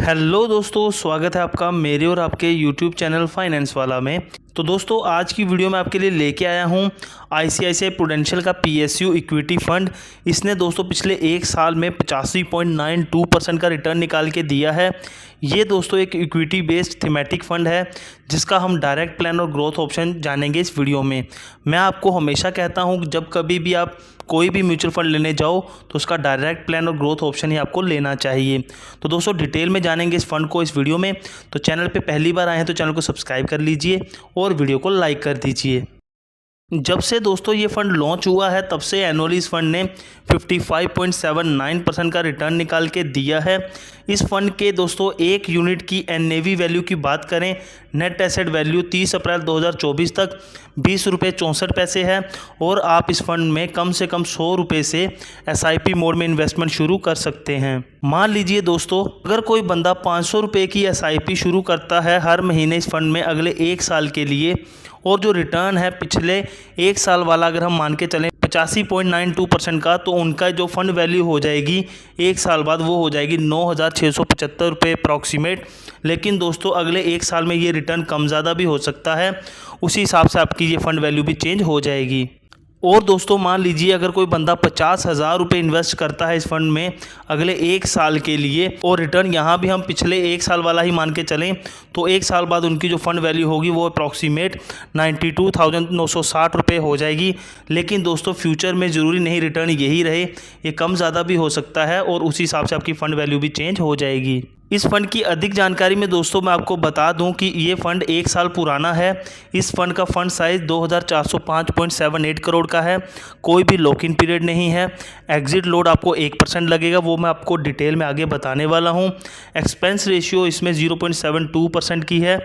Hello दोस्तों, स्वागत है आपका मेरे और आपके यूट्यूब चैनल फाइनेंस वाला में। तो दोस्तों आज की वीडियो में आपके लिए लेके आया हूँ आईसीआईसीआई प्रूडेंशियल का पीएसयू इक्विटी फंड। इसने दोस्तों पिछले एक साल में 85.92% का रिटर्न निकाल के दिया है। ये दोस्तों एक इक्विटी बेस्ड थीमेटिक फंड है जिसका हम डायरेक्ट प्लान और ग्रोथ ऑप्शन जानेंगे इस वीडियो में। मैं आपको हमेशा कहता हूँ जब कभी भी आप कोई भी म्यूचुअल फंड लेने जाओ तो उसका डायरेक्ट प्लान और ग्रोथ ऑप्शन ही आपको लेना चाहिए। तो दोस्तों डिटेल में जानेंगे इस फंड को इस वीडियो में। तो चैनल पे पहली बार आए हैं तो चैनल को सब्सक्राइब कर लीजिए और वीडियो को लाइक कर दीजिए। जब से दोस्तों ये फंड लॉन्च हुआ है तब से एनुअली इस फंड ने 55.79% का रिटर्न निकाल के दिया है। इस फंड के दोस्तों एक यूनिट की एनएवी वैल्यू की बात करें, नेट एसेट वैल्यू 30 अप्रैल 2024 तक 20 रुपये 64 पैसे है और आप इस फंड में कम से कम 100 रुपये से एसआईपी मोड में इन्वेस्टमेंट शुरू कर सकते हैं। मान लीजिए दोस्तों अगर कोई बंदा 500 रुपये की एसआईपी शुरू करता है हर महीने इस फंड में अगले एक साल के लिए, और जो रिटर्न है पिछले एक साल वाला अगर हम मान के चलें 85.92% का, तो उनका जो फंड वैल्यू हो जाएगी एक साल बाद वो हो जाएगी 9,675 रुपये अप्रॉक्सीमेट। लेकिन दोस्तों अगले एक साल में ये रिटर्न कम ज़्यादा भी हो सकता है, उसी हिसाब से आपकी ये फंड वैल्यू भी चेंज हो जाएगी। और दोस्तों मान लीजिए अगर कोई बंदा 50,000 रुपये इन्वेस्ट करता है इस फंड में अगले एक साल के लिए, और रिटर्न यहाँ भी हम पिछले एक साल वाला ही मान के चलें, तो एक साल बाद उनकी जो फंड वैल्यू होगी वो अप्रॉक्सीमेट 92,960 रुपये हो जाएगी। लेकिन दोस्तों फ्यूचर में ज़रूरी नहीं रिटर्न यही रहे, ये कम ज़्यादा भी हो सकता है और उसी हिसाब से आपकी फ़ंड वैल्यू भी चेंज हो जाएगी। इस फंड की अधिक जानकारी में दोस्तों मैं आपको बता दूं कि ये फ़ंड एक साल पुराना है। इस फंड का फ़ंड साइज़ 2405.78 करोड़ का है। कोई भी लॉक इन पीरियड नहीं है। एग्जिट लोड आपको 1% लगेगा, वो मैं आपको डिटेल में आगे बताने वाला हूं। एक्सपेंस रेशियो इसमें 0.72% की है,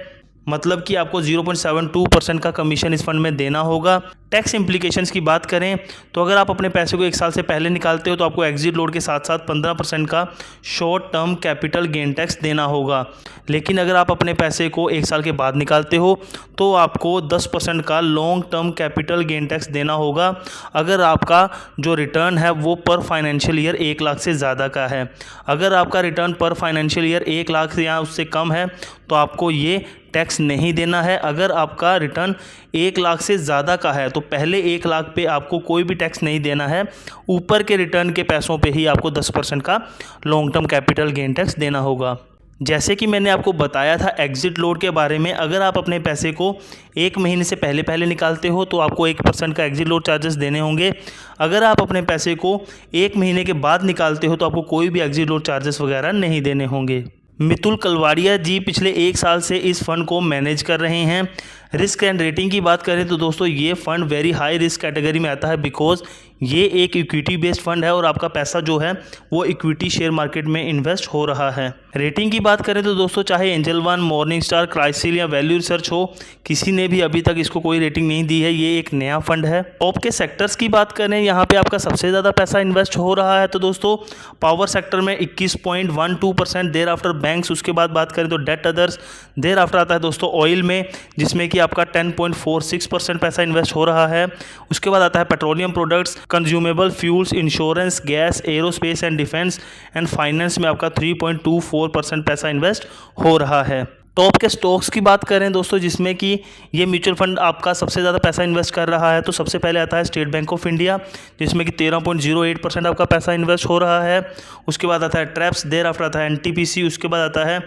मतलब कि आपको 0.72% का कमीशन इस फंड में देना होगा। टैक्स इम्प्लीकेशंस की बात करें तो अगर आप अपने पैसे को एक साल से पहले निकालते हो तो आपको एग्जिट लोड के साथ साथ 15% का short term capital gain tax देना होगा। लेकिन अगर आप अपने पैसे को एक साल के बाद निकालते हो तो आपको 10% का long term capital gain tax देना होगा अगर आपका जो रिटर्न है वो पर फाइनेंशियल ईयर 1 लाख से ज़्यादा का है। अगर आपका रिटर्न पर फाइनेंशियल ईयर 1 लाख से या उससे कम है तो आपको ये टैक्स नहीं देना है। अगर आपका रिटर्न 1 लाख से ज़्यादा का है तो पहले 1 लाख पे आपको कोई भी टैक्स नहीं देना है, ऊपर के रिटर्न के पैसों पे ही आपको 10% का long term capital gain tax देना होगा। जैसे कि मैंने आपको बताया था एग्जिट लोड के बारे में, अगर आप अपने पैसे को एक महीने से पहले निकालते हो तो आपको 1% का एग्जिट लोड चार्जेस देने होंगे। अगर आप अपने पैसे को एक महीने के बाद निकालते हो तो आपको कोई भी एग्जिट लोड चार्जेस वगैरह नहीं देने होंगे। मितुल कलवाड़िया जी पिछले एक साल से इस फंड को मैनेज कर रहे हैं। रिस्क एंड रेटिंग की बात करें तो दोस्तों ये fund very high risk category में आता है, बिकॉज ये एक इक्विटी बेस्ड फंड है और आपका पैसा जो है वो इक्विटी शेयर मार्केट में इन्वेस्ट हो रहा है। रेटिंग की बात करें तो दोस्तों चाहे angel one, morning star, CRISIL या वैल्यू रिसर्च हो, किसी ने भी अभी तक इसको कोई रेटिंग नहीं दी है। ये एक नया फंड है। टॉप के सेक्टर्स की बात करें यहाँ पे आपका सबसे ज़्यादा पैसा इन्वेस्ट हो रहा है तो दोस्तों पावर सेक्टर में 21.12%, देर आफ्टर बैंक्स। उसके बाद बात करें तो डेट अदर्स, देर आफ्टर आता है दोस्तों ऑयल में जिसमें कि आपका 10.46% पैसा इन्वेस्ट हो रहा है। उसके बाद आता है petroleum products, consumable fuels, insurance, gas, aerospace and defence and finance में आपका 3.24% पैसा इन्वेस्ट हो रहा है। टॉप के स्टॉक्स की बात करें दोस्तों जिसमें कि ये म्यूचुअल फंड आपका सबसे ज़्यादा पैसा इन्वेस्ट कर रहा है, तो सबसे पहले आता है स्टेट बैंक ऑफ इंडिया जिसमें कि 13.08% आपका पैसा इन्वेस्ट हो रहा है। उसके बाद आता है ट्रैप्स, देर आफ्टर आता है एनटीपीसी, उसके बाद आता है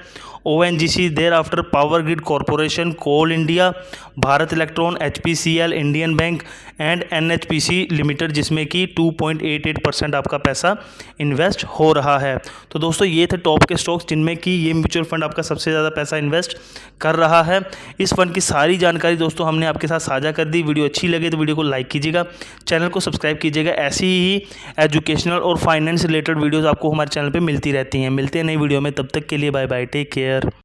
ONGC, thereafter power grid corporation, coal India, Bharat electron, HPCL, Indian bank and NHPC limited जिसमें कि 2.88% आपका पैसा इन्वेस्ट हो रहा है। तो दोस्तों ये थे टॉप के स्टॉक्स जिनमें कि ये म्यूचुअल फंड आपका सबसे ज़्यादा पैसा इन्वेस्ट कर रहा है। इस फंड की सारी जानकारी दोस्तों हमने आपके साथ साझा कर दी। वीडियो अच्छी लगे तो वीडियो को लाइक कीजिएगा, चैनल को सब्सक्राइब कीजिएगा। ऐसी ही एजुकेशनल और फाइनेंस रिलेटेड वीडियोज़ आपको हमारे चैनल पर मिलती रहती हैं। मिलते हैं नई वीडियो में, तब तक के लिए बाय बाय, टेक केयर।